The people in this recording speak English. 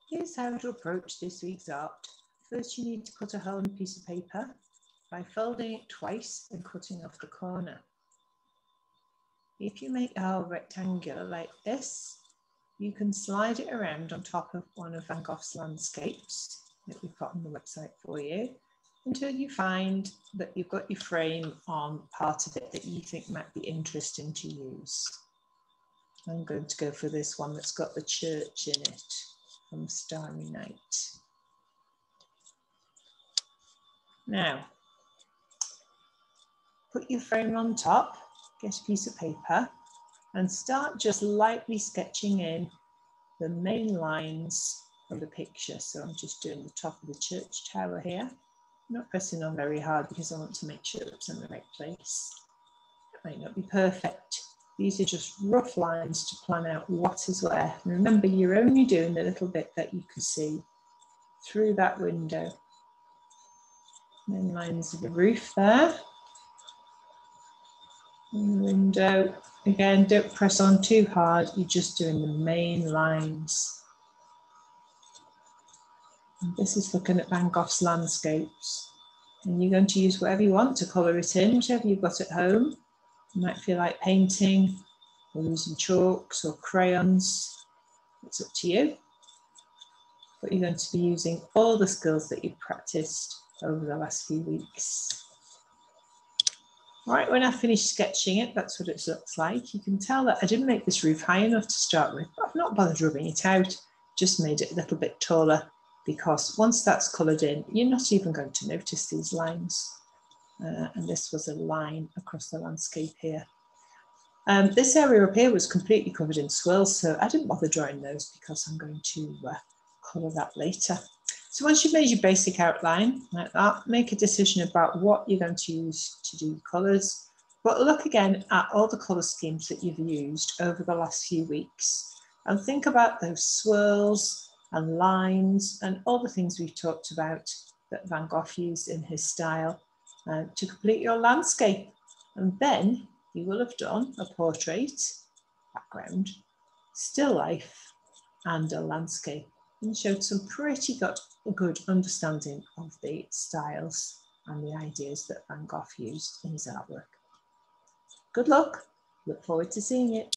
Here's how to approach this week's art. First, you need to cut a hole in a piece of paper by folding it twice and cutting off the corner. If you make a hole rectangular like this, you can slide it around on top of one of Van Gogh's landscapes that we've got on the website for you until you find that you've got your frame on part of it that you think might be interesting to use. I'm going to go for this one that's got the church in it from Starry Night. Now, put your frame on top, get a piece of paper and start just lightly sketching in the main lines of the picture. So I'm just doing the top of the church tower here. I'm not pressing on very hard because I want to make sure it's in the right place. It might not be perfect. These are just rough lines to plan out what is where. And remember, you're only doing the little bit that you can see through that window. Main lines of the roof there. And the window. Again, don't press on too hard. You're just doing the main lines. And this is looking at Van Gogh's landscapes. And you're going to use whatever you want to colour it in, whatever you've got at home. You might feel like painting or using chalks or crayons. It's up to you. But you're going to be using all the skills that you've practiced over the last few weeks. All right, when I finished sketching it, that's what it looks like. You can tell that I didn't make this roof high enough to start with, but I've not bothered rubbing it out, just made it a little bit taller because once that's coloured in, you're not even going to notice these lines. And this was a line across the landscape here. This area up here was completely covered in swirls, so I didn't bother drawing those because I'm going to colour that later. So once you've made your basic outline like that, make a decision about what you're going to use to do your colours. But look again at all the colour schemes that you've used over the last few weeks and think about those swirls and lines and all the things we've talked about that Van Gogh used in his style to complete your landscape. And then you will have done a portrait, background, still life and a landscape, and showed some pretty good understanding of the styles and the ideas that Van Gogh used in his artwork. Good luck, look forward to seeing it.